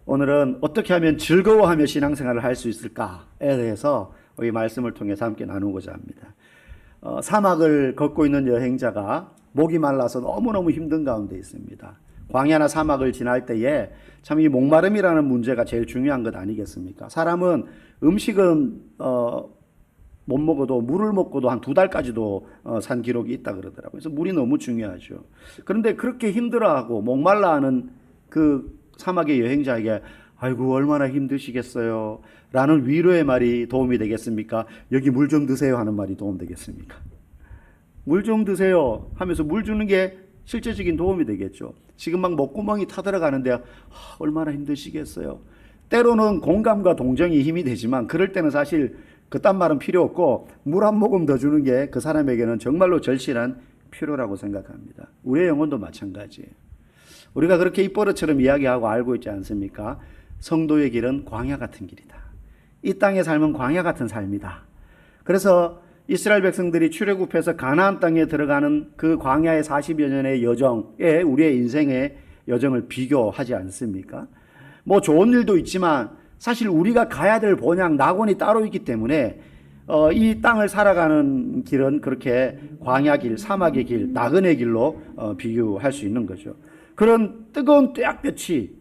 오늘은 어떻게 하면 즐거워하며 신앙생활을 할 수 있을까에 대해서 이 말씀을 통해서 함께 나누고자 합니다. 사막을 걷고 있는 여행자가 목이 말라서 너무너무 힘든 가운데 있습니다. 광야나 사막을 지날 때에 참 이 목마름이라는 문제가 제일 중요한 것 아니겠습니까? 사람은 음식은 못 먹어도 물을 먹고도 한 2달까지도 산 기록이 있다 그러더라고요. 그래서 물이 너무 중요하죠. 그런데 그렇게 힘들어하고 목말라하는 그 사막의 여행자에게 아이고 얼마나 힘드시겠어요 라는 위로의 말이 도움이 되겠습니까? 여기 물 좀 드세요 하는 말이 도움 되겠습니까? 물 좀 드세요 하면서 물 주는 게 실제적인 도움이 되겠죠. 지금 막 목구멍이 타들어가는데 얼마나 힘드시겠어요. 때로는 공감과 동정이 힘이 되지만 그럴 때는 사실 그딴 말은 필요 없고 물 한 모금 더 주는 게 그 사람에게는 정말로 절실한 필요라고 생각합니다. 우리의 영혼도 마찬가지예요. 우리가 그렇게 입버릇처럼 이야기하고 알고 있지 않습니까? 성도의 길은 광야 같은 길이다. 이 땅의 삶은 광야 같은 삶이다. 그래서 이스라엘 백성들이 출애굽해서 가나안 땅에 들어가는 그 광야의 40여 년의 여정에 우리의 인생의 여정을 비교하지 않습니까? 뭐 좋은 일도 있지만 사실 우리가 가야 될 본향 낙원이 따로 있기 때문에 이 땅을 살아가는 길은 그렇게 광야길, 사막의 길, 나그네 길로 비교할 수 있는 거죠. 그런 뜨거운 뙤약볕이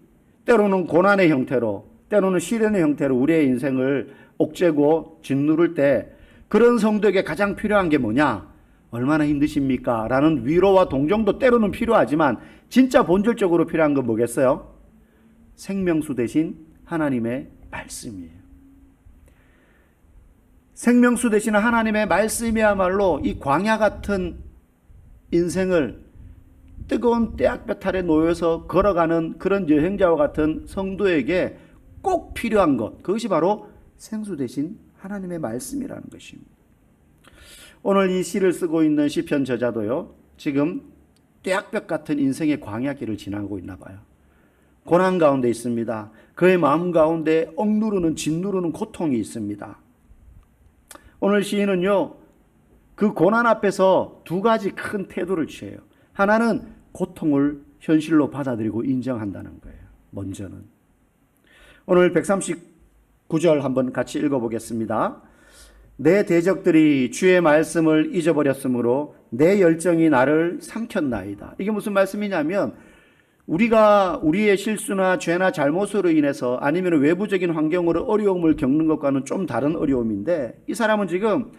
때로는 고난의 형태로, 때로는 시련의 형태로 우리의 인생을 옥죄고 짓누를 때 그런 성도에게 가장 필요한 게 뭐냐? 얼마나 힘드십니까? 라는 위로와 동정도 때로는 필요하지만 진짜 본질적으로 필요한 건 뭐겠어요? 생명수 대신 하나님의 말씀이에요. 생명수 되시는 하나님의 말씀이야말로 이 광야 같은 인생을 뜨거운 뙤약볕 아래 놓여서 걸어가는 그런 여행자와 같은 성도에게 꼭 필요한 것, 그것이 바로 생수 대신 하나님의 말씀이라는 것입니다. 오늘 이 시를 쓰고 있는 시편 저자도요, 지금 뙤약볕 같은 인생의 광야길을 지나고 있나 봐요. 고난 가운데 있습니다. 그의 마음 가운데 억누르는 짓누르는 고통이 있습니다. 오늘 시인은요, 그 고난 앞에서 2가지 큰 태도를 취해요. 하나는 고통을 현실로 받아들이고 인정한다는 거예요. 먼저는. 오늘 139절 한번 같이 읽어보겠습니다. 내 대적들이 주의 말씀을 잊어버렸으므로 내 열정이 나를 삼켰나이다. 이게 무슨 말씀이냐면 우리가 우리의 실수나 죄나 잘못으로 인해서 아니면 외부적인 환경으로 어려움을 겪는 것과는 좀 다른 어려움인데 이 사람은 지금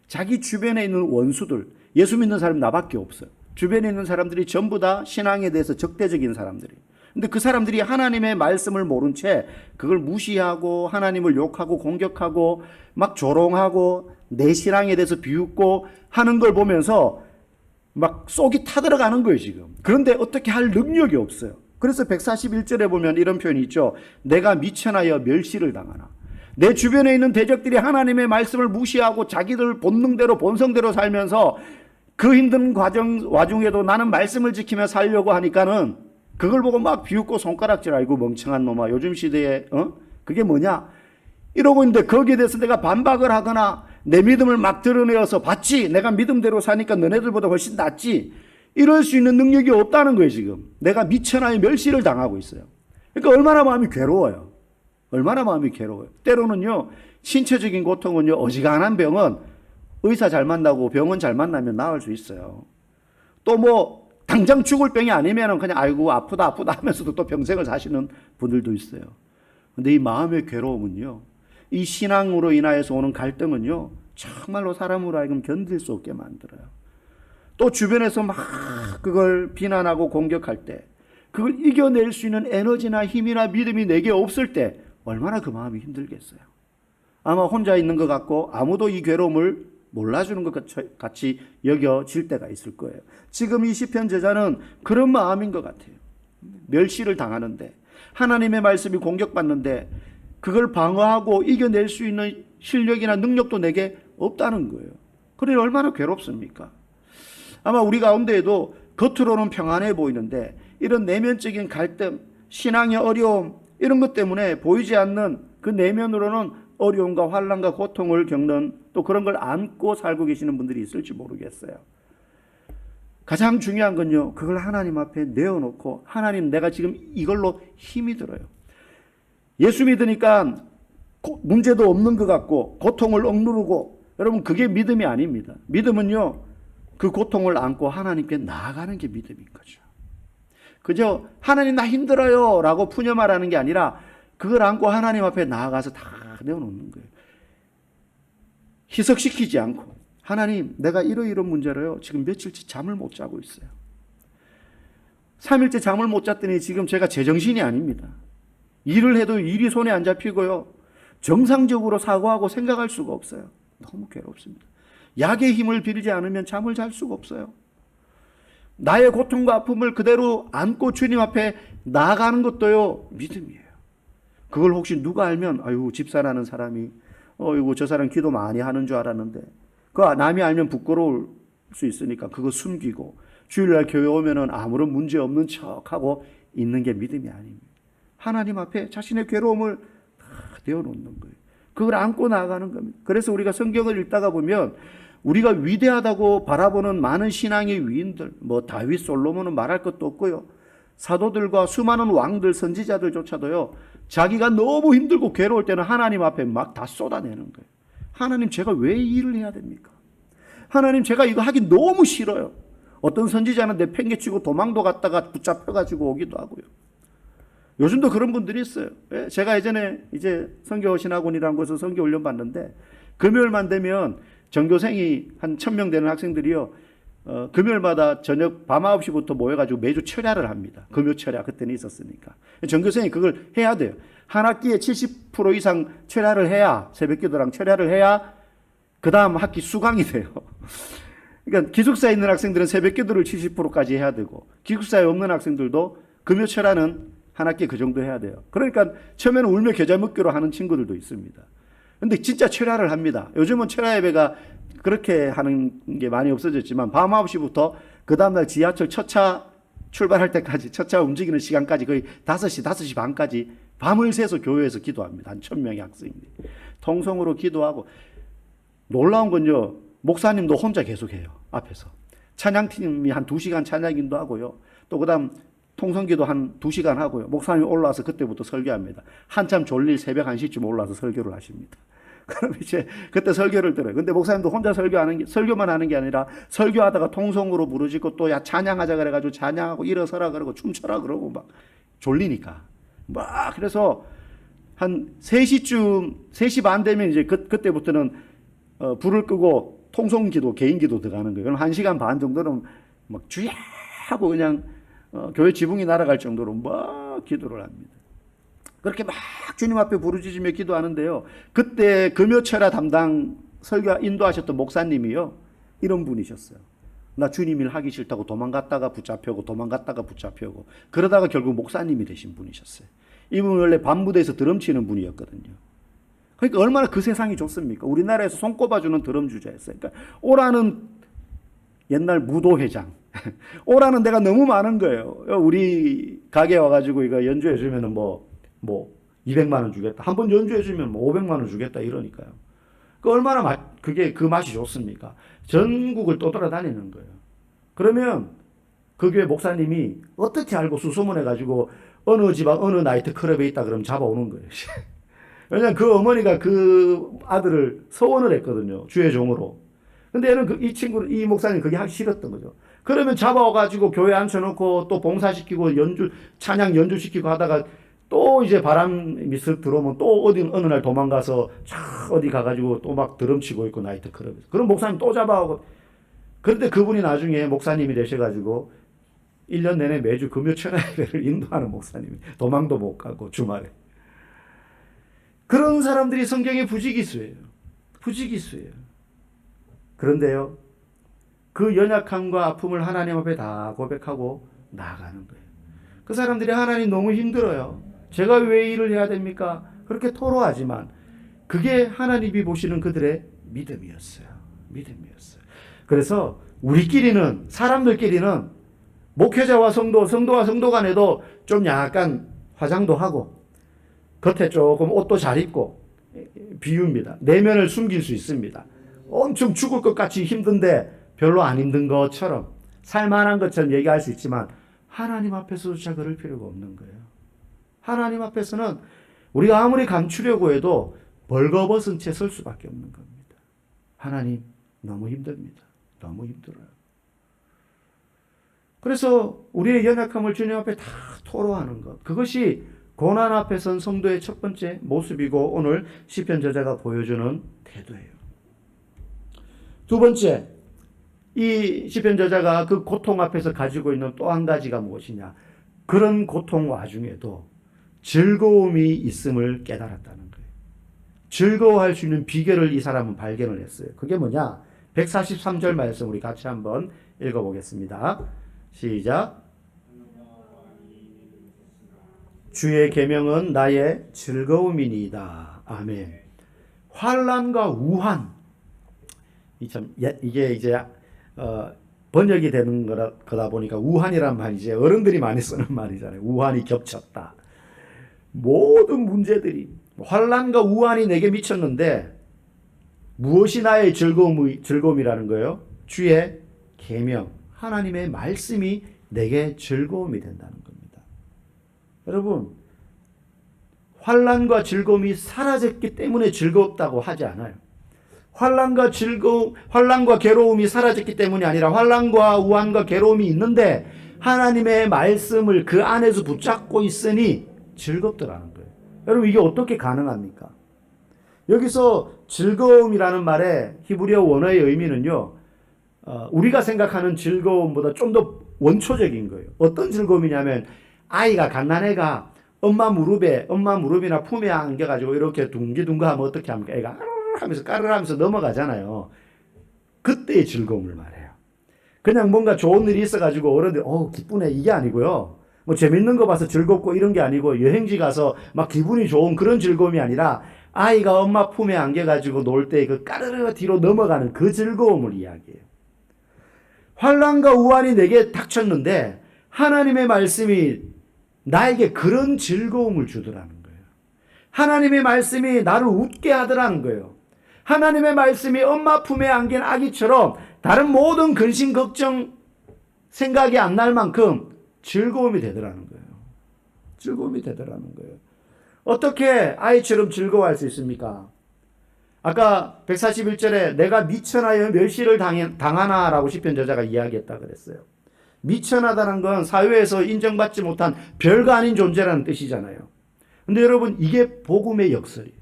자기 주변에 있는 원수들, 예수 믿는 사람 나밖에 없어요. 주변에 있는 사람들이 전부 다 신앙에 대해서 적대적인 사람들이에요. 근데 그 사람들이 하나님의 말씀을 모른 채 그걸 무시하고 하나님을 욕하고 공격하고 막 조롱하고 내 신앙에 대해서 비웃고 하는 걸 보면서 막 속이 타들어가는 거예요 지금. 그런데 어떻게 할 능력이 없어요. 그래서 141절에 보면 이런 표현이 있죠. 내가 미천하여 멸시를 당하나. 내 주변에 있는 대적들이 하나님의 말씀을 무시하고 자기들 본능대로 본성대로 살면서 그 힘든 와중에도 나는 말씀을 지키며 살려고 하니까는 그걸 보고 막 비웃고 손가락질 알고 멍청한 놈아 요즘 시대에 그게 뭐냐 이러고 있는데 거기에 대해서 내가 반박을 하거나 내 믿음을 막 드러내어서 봤지 내가 믿음대로 사니까 너네들보다 훨씬 낫지 이럴 수 있는 능력이 없다는 거예요 지금. 내가 미천하에 멸시를 당하고 있어요. 그러니까 얼마나 마음이 괴로워요. 얼마나 마음이 괴로워요. 때로는요 신체적인 고통은요 어지간한 병은 의사 잘 만나고 병원 잘 만나면 나을 수 있어요. 또 뭐 당장 죽을 병이 아니면 그냥 아이고 아프다 하면서도 또 평생을 사시는 분들도 있어요. 근데 이 마음의 괴로움은요 이 신앙으로 인하여서 오는 갈등은요 정말로 사람으로 하여금 견딜 수 없게 만들어요. 또 주변에서 막 그걸 비난하고 공격할 때 그걸 이겨낼 수 있는 에너지나 힘이나 믿음이 내게 없을 때 얼마나 그 마음이 힘들겠어요. 아마 혼자 있는 것 같고 아무도 이 괴로움을 몰라주는 것 같이 여겨질 때가 있을 거예요. 지금 이 시편 저자는 그런 마음인 것 같아요. 멸시를 당하는데 하나님의 말씀이 공격받는데 그걸 방어하고 이겨낼 수 있는 실력이나 능력도 내게 없다는 거예요. 그래 얼마나 괴롭습니까? 아마 우리 가운데에도 겉으로는 평안해 보이는데 이런 내면적인 갈등, 신앙의 어려움 이런 것 때문에 보이지 않는 그 내면으로는 어려움과 환난과 고통을 겪는 또 그런 걸 안고 살고 계시는 분들이 있을지 모르겠어요. 가장 중요한 건요 그걸 하나님 앞에 내어놓고 하나님 내가 지금 이걸로 힘이 들어요. 예수 믿으니까 문제도 없는 것 같고 고통을 억누르고, 여러분 그게 믿음이 아닙니다. 믿음은요, 그 고통을 안고 하나님께 나아가는 게 믿음인 거죠. 그저 하나님 나 힘들어요 라고 푸념 말하는 게 아니라 그걸 안고 하나님 앞에 나아가서 다 내어놓는 거예요. 희석시키지 않고, 하나님 내가 이러이런 문제로요 지금 며칠째 잠을 못 자고 있어요. 3일째 잠을 못 잤더니 지금 제가 제정신이 아닙니다. 일을 해도 일이 손에 안 잡히고요, 정상적으로 사고하고 생각할 수가 없어요. 너무 괴롭습니다. 약의 힘을 빌지 않으면 잠을 잘 수가 없어요. 나의 고통과 아픔을 그대로 안고 주님 앞에 나아가는 것도요 믿음이에요. 그걸 혹시 누가 알면 아유 집사라는 사람이 이거 저 사람 기도 많이 하는 줄 알았는데, 그거 남이 알면 부끄러울 수 있으니까 그거 숨기고 주일날 교회 오면은 아무런 문제 없는 척하고 있는 게 믿음이 아닙니다. 하나님 앞에 자신의 괴로움을 다 내어놓는 거예요. 그걸 안고 나아가는 겁니다. 그래서 우리가 성경을 읽다가 보면 우리가 위대하다고 바라보는 많은 신앙의 위인들, 뭐 다윗, 솔로몬은 말할 것도 없고요, 사도들과 수많은 왕들, 선지자들조차도요 자기가 너무 힘들고 괴로울 때는 하나님 앞에 막 다 쏟아내는 거예요. 하나님 제가 왜 이 일을 해야 됩니까? 하나님 제가 이거 하기 너무 싫어요. 어떤 선지자는 내팽개치고 도망도 갔다가 붙잡혀가지고 오기도 하고요. 요즘도 그런 분들이 있어요. 제가 예전에 이제 선교신학원이라는 곳에서 선교 훈련 받는데, 금요일만 되면 전교생이 한 1000명 되는 학생들이요, 금요일마다 저녁 밤 9시부터 모여가지고 매주 철야를 합니다. 금요 철야 그때는 있었으니까. 전교생이 그걸 해야 돼요. 한 학기에 70% 이상 철야를 해야, 새벽기도랑 철야를 해야 그 다음 학기 수강이 돼요. 그러니까 기숙사에 있는 학생들은 새벽기도를 70%까지 해야 되고, 기숙사에 없는 학생들도 금요 철야는 한 학기에 그 정도 해야 돼요. 그러니까 처음에는 울며 겨자 먹기로 하는 친구들도 있습니다. 근데 진짜 철야를 합니다. 요즘은 철야 예배가 그렇게 하는 게 많이 없어졌지만 밤 9시부터 그 다음날 지하철 첫차 출발할 때까지, 첫차 움직이는 시간까지 거의 5시, 5시 반까지 밤을 새서 교회에서 기도합니다. 한 1000명의 학생들이 통성으로 기도하고, 놀라운 건요, 목사님도 혼자 계속해요. 앞에서 찬양팀이 한 2시간 찬양인도 하고요, 또 그 다음 통성기도 한 2시간 하고요, 목사님이 올라와서 그때부터 설교합니다. 한참 졸릴 새벽 1시쯤 올라와서 설교를 하십니다. 그럼 이제 그때 설교를 들어요. 근데 목사님도 혼자 설교만 하는 게 아니라 설교하다가 통성으로 부르짖고 또 야 찬양하자 그래가지고 찬양하고 일어서라 그러고 춤춰라 그러고 막 졸리니까 막, 그래서 한 3시쯤 3시 반 되면 이제 그때부터는 불을 끄고 통성기도, 개인기도 들어가는 거예요. 그럼 1시간 반 정도는 막 주야 하고 그냥 교회 지붕이 날아갈 정도로 막 기도를 합니다. 그렇게 막 주님 앞에 부르짖으며 기도하는데요, 그때 금요철야 담당 설교 인도하셨던 목사님이요 이런 분이셨어요. 나 주님 일 하기 싫다고 도망갔다가 붙잡혀고 도망갔다가 붙잡혀고 그러다가 결국 목사님이 되신 분이셨어요. 이분은 원래 밤무대에서 드럼 치는 분이었거든요. 그러니까 얼마나 그 세상이 좋습니까? 우리나라에서 손꼽아주는 드럼 주자였어요. 그러니까 오라는 옛날 무도회장 오라는 데가 너무 많은 거예요. 우리 가게 와가지고 이거 연주해 주면은 뭐 200만 원 주겠다. 한 번 연주해 주면 뭐 500만 원 주겠다 이러니까요. 그 얼마나 그게 그 맛이 좋습니까? 전국을 떠돌아다니는 거예요. 그러면 그 교회 목사님이 어떻게 알고 수소문해 가지고 어느 지방 어느 나이트 클럽에 있다 그러면 잡아오는 거예요. 왜냐면 그 어머니가 그 아들을 서원을 했거든요. 주의 종으로. 근데 얘는 이 목사님 그게 하기 싫었던 거죠. 그러면 잡아와가지고 교회 앉혀놓고 또 봉사시키고 찬양 연주시키고 하다가 또 이제 바람이 쓱 들어오면 또 어느 날 도망가서 어디 가가지고 또 막 드럼 치고 있고 나이트 클럽에서. 그럼 목사님 또 잡아오고. 그런데 그분이 나중에 목사님이 되셔가지고 1년 내내 매주 금요 철야 예배를 인도하는 목사님이, 도망도 못 가고 주말에. 그런 사람들이 성경의 부지기수예요. 부지기수예요. 그런데요, 그 연약함과 아픔을 하나님 앞에 다 고백하고 나아가는 거예요. 그 사람들이 하나님 너무 힘들어요. 제가 왜 일을 해야 됩니까? 그렇게 토로하지만 그게 하나님이 보시는 그들의 믿음이었어요. 믿음이었어요. 그래서 우리끼리는, 사람들끼리는 목회자와 성도와 성도 간에도 좀 약간 화장도 하고 겉에 조금 옷도 잘 입고 비유입니다. 내면을 숨길 수 있습니다. 엄청 죽을 것 같이 힘든데 별로 안 힘든 것처럼, 살만한 것처럼 얘기할 수 있지만 하나님 앞에서조차 그럴 필요가 없는 거예요. 하나님 앞에서는 우리가 아무리 감추려고 해도 벌거벗은 채 설 수밖에 없는 겁니다. 하나님, 너무 힘듭니다. 너무 힘들어요. 그래서 우리의 연약함을 주님 앞에 다 토로하는 것, 그것이 고난 앞에 선 성도의 첫 번째 모습이고 오늘 시편 저자가 보여주는 태도예요. 두 번째, 이 시편 저자가 그 고통 앞에서 가지고 있는 또 한 가지가 무엇이냐, 그런 고통 와중에도 즐거움이 있음을 깨달았다는 거예요. 즐거워할 수 있는 비결을 이 사람은 발견을 했어요. 그게 뭐냐? 143절 말씀 우리 같이 한번 읽어보겠습니다. 시작. 주의 계명은 나의 즐거움이니이다. 아멘. 환난과 우한, 이게 이제 번역이 되는 거다 보니까 우한이란 말이 이제 어른들이 많이 쓰는 말이잖아요. 우한이 겹쳤다. 모든 문제들이, 환난과 우한이 내게 미쳤는데 무엇이 나의 즐거움이라는 거예요? 주의 계명, 하나님의 말씀이 내게 즐거움이 된다는 겁니다. 여러분, 환난과 즐거움이 사라졌기 때문에 즐겁다고 하지 않아요. 환난과 괴로움이 사라졌기 때문이 아니라 환난과 우한과 괴로움이 있는데 하나님의 말씀을 그 안에서 붙잡고 있으니 즐겁더라는 거예요. 여러분, 이게 어떻게 가능합니까? 여기서 즐거움이라는 말의 히브리어 원어의 의미는요, 우리가 생각하는 즐거움보다 좀 더 원초적인 거예요. 어떤 즐거움이냐면, 아이가, 갓난애가 엄마 무릎이나 품에 안겨가지고 이렇게 둥기둥가 하면 어떻게 합니까? 애가 하면서 까르르하면서 넘어가잖아요. 그때의 즐거움을 말해요. 그냥 뭔가 좋은 일이 있어가지고 어른들이 기쁘네, 이게 아니고요. 뭐 재밌는 거 봐서 즐겁고 이런 게 아니고, 여행지 가서 막 기분이 좋은 그런 즐거움이 아니라 아이가 엄마 품에 안겨가지고 놀 때 그 까르르 뒤로 넘어가는 그 즐거움을 이야기해요. 환난과 우환이 내게 닥쳤는데 하나님의 말씀이 나에게 그런 즐거움을 주더라는 거예요. 하나님의 말씀이 나를 웃게 하더라는 거예요. 하나님의 말씀이 엄마 품에 안긴 아기처럼 다른 모든 근심, 걱정, 생각이 안 날 만큼 즐거움이 되더라는 거예요. 즐거움이 되더라는 거예요. 어떻게 아이처럼 즐거워할 수 있습니까? 아까 141절에 내가 미천하여 멸시를 당하나라고 시편 저자가 이야기했다 그랬어요. 미천하다는 건 사회에서 인정받지 못한 별거 아닌 존재라는 뜻이잖아요. 근데 여러분, 이게 복음의 역설이에요.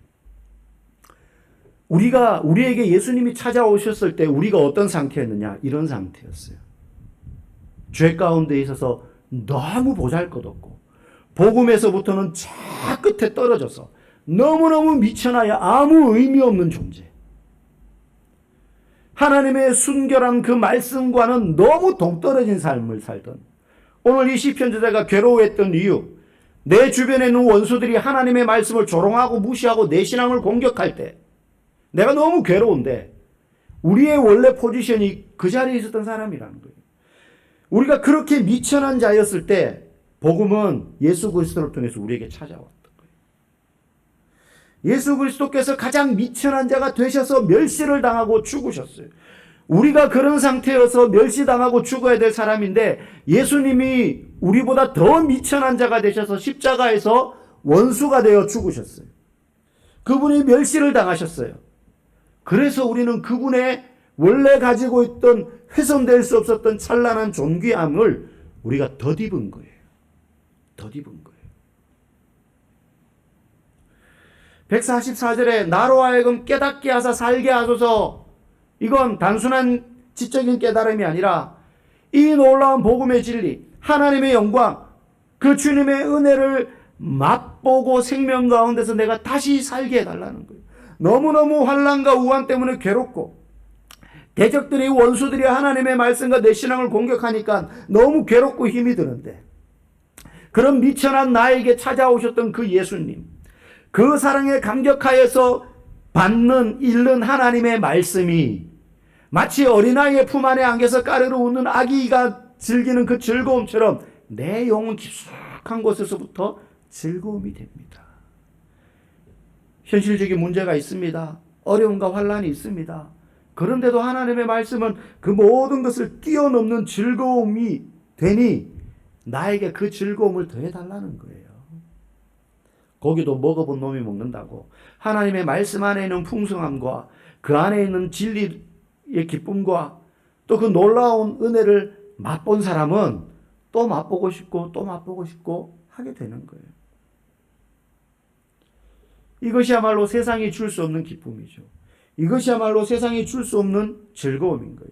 우리에게 예수님이 찾아오셨을 때 우리가 어떤 상태였느냐? 이런 상태였어요. 죄 가운데 있어서 너무 보잘것없고 복음에서부터는 저 끝에 떨어져서 너무너무 미천하여 아무 의미 없는 존재. 하나님의 순결한 그 말씀과는 너무 동떨어진 삶을 살던, 오늘 이 시편 저자가 괴로워했던 이유, 내 주변에 있는 원수들이 하나님의 말씀을 조롱하고 무시하고 내 신앙을 공격할 때 내가 너무 괴로운데 우리의 원래 포지션이 그 자리에 있었던 사람이라는 거예요. 우리가 그렇게 미천한 자였을 때 복음은 예수 그리스도를 통해서 우리에게 찾아왔던 거예요. 예수 그리스도께서 가장 미천한 자가 되셔서 멸시를 당하고 죽으셨어요. 우리가 그런 상태여서 멸시당하고 죽어야 될 사람인데 예수님이 우리보다 더 미천한 자가 되셔서 십자가에서 원수가 되어 죽으셨어요. 그분이 멸시를 당하셨어요. 그래서 우리는 그분의 원래 가지고 있던 훼손될 수 없었던 찬란한 존귀함을 우리가 덧입은 거예요. 덧입은 거예요. 144절에 나로 하여금 깨닫게 하사 살게 하소서. 이건 단순한 지적인 깨달음이 아니라 이 놀라운 복음의 진리, 하나님의 영광, 그 주님의 은혜를 맛보고 생명 가운데서 내가 다시 살게 해달라는 거예요. 너무너무 환난과 우환 때문에 괴롭고 대적들이, 원수들이 하나님의 말씀과 내 신앙을 공격하니까 너무 괴롭고 힘이 드는데, 그런 미천한 나에게 찾아오셨던 그 예수님, 그 사랑에 감격하여서 잃는 하나님의 말씀이 마치 어린아이의 품 안에 안겨서 까르르 웃는 아기가 즐기는 그 즐거움처럼 내 영혼 깊숙한 곳에서부터 즐거움이 됩니다. 현실적인 문제가 있습니다. 어려움과 환난이 있습니다. 그런데도 하나님의 말씀은 그 모든 것을 뛰어넘는 즐거움이 되니 나에게 그 즐거움을 더해달라는 거예요. 고기도 먹어본 놈이 먹는다고. 하나님의 말씀 안에 있는 풍성함과 그 안에 있는 진리의 기쁨과 또 그 놀라운 은혜를 맛본 사람은 또 맛보고 싶고 또 맛보고 싶고 하게 되는 거예요. 이것이야말로 세상이 줄 수 없는 기쁨이죠. 이것이야말로 세상이 줄 수 없는 즐거움인 거예요.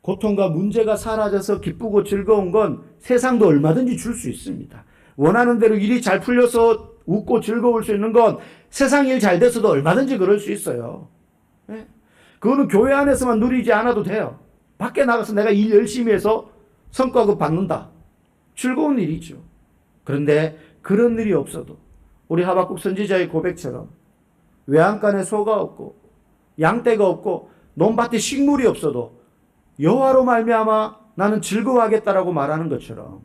고통과 문제가 사라져서 기쁘고 즐거운 건 세상도 얼마든지 줄 수 있습니다. 원하는 대로 일이 잘 풀려서 웃고 즐거울 수 있는 건 세상 일 잘 돼서도 얼마든지 그럴 수 있어요. 네? 그거는 교회 안에서만 누리지 않아도 돼요. 밖에 나가서 내가 일 열심히 해서 성과급 받는다. 즐거운 일이죠. 그런데 그런 일이 없어도 우리 하박국 선지자의 고백처럼 외양간에 소가 없고 양떼가 없고 논밭에 식물이 없어도 여호와로 말미암아 나는 즐거워하겠다라고 말하는 것처럼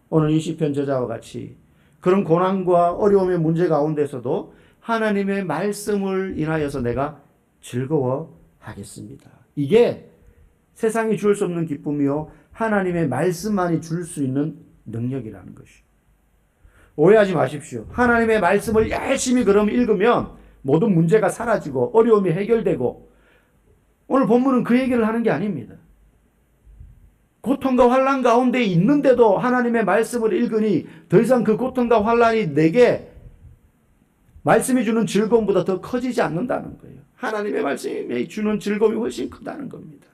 오늘 이 시편 저자와 같이 그런 고난과 어려움의 문제 가운데서도 하나님의 말씀을 인하여서 내가 즐거워하겠습니다. 이게 세상이 줄 수 없는 기쁨이요 하나님의 말씀만이 줄 수 있는 능력이라는 것이요. 오해하지 마십시오. 하나님의 말씀을 열심히 그럼 읽으면 모든 문제가 사라지고 어려움이 해결되고 오늘 본문은 그 얘기를 하는 게 아닙니다. 고통과 환난 가운데 있는데도 하나님의 말씀을 읽으니 더 이상 그 고통과 환난이 내게 말씀이 주는 즐거움보다 더 커지지 않는다는 거예요. 하나님의 말씀이 주는 즐거움이 훨씬 크다는 겁니다.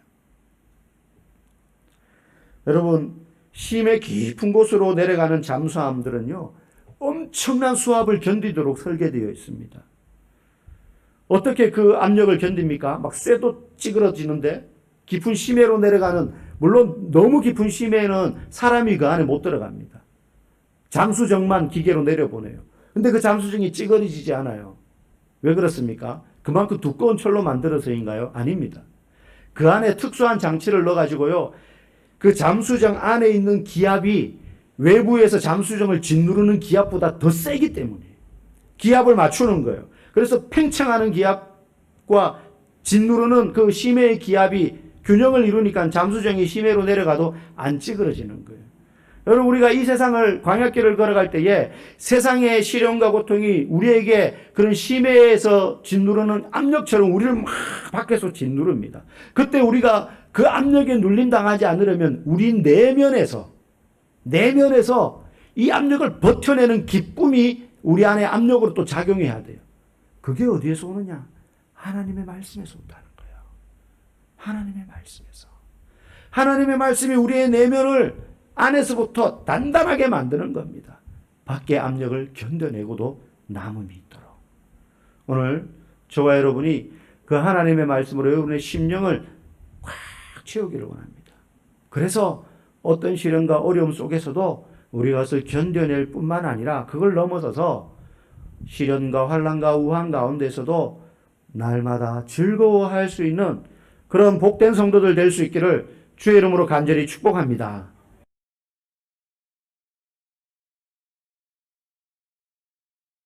여러분, 심의 깊은 곳으로 내려가는 잠수함들은요 엄청난 수압을 견디도록 설계되어 있습니다. 어떻게 그 압력을 견딥니까? 막 쇠도 찌그러지는데 깊은 심해로 내려가는, 물론 너무 깊은 심해는 사람이 그 안에 못 들어갑니다. 잠수정만 기계로 내려보내요. 근데 그 잠수정이 찌그러지지 않아요. 왜 그렇습니까? 그만큼 두꺼운 철로 만들어서인가요? 아닙니다. 그 안에 특수한 장치를 넣어가지고요 그 잠수정 안에 있는 기압이 외부에서 잠수정을 짓누르는 기압보다 더 세기 때문이에요. 기압을 맞추는 거예요. 그래서 팽창하는 기압과 짓누르는 그 심해의 기압이 균형을 이루니까 잠수정이 심해로 내려가도 안 찌그러지는 거예요. 여러분, 우리가 이 세상을 광야길을 걸어갈 때에 세상의 시련과 고통이 우리에게 그런 심해에서 짓누르는 압력처럼 우리를 막 밖에서 짓누릅니다. 그때 우리가 그 압력에 눌림당하지 않으려면 우리 내면에서 이 압력을 버텨내는 기쁨이 우리 안에 압력으로 또 작용해야 돼요. 그게 어디에서 오느냐? 하나님의 말씀에서 온다는 거예요. 하나님의 말씀에서. 하나님의 말씀이 우리의 내면을 안에서부터 단단하게 만드는 겁니다. 밖의 압력을 견뎌내고도 남음이 있도록. 오늘 저와 여러분이 그 하나님의 말씀으로 여러분의 심령을 꽉 채우기를 원합니다. 그래서 어떤 시련과 어려움 속에서도 우리가 그것을 견뎌낼 뿐만 아니라 그걸 넘어서서 시련과 환난과 우한 가운데서도 날마다 즐거워할 수 있는 그런 복된 성도들 될 수 있기를 주의 이름으로 간절히 축복합니다.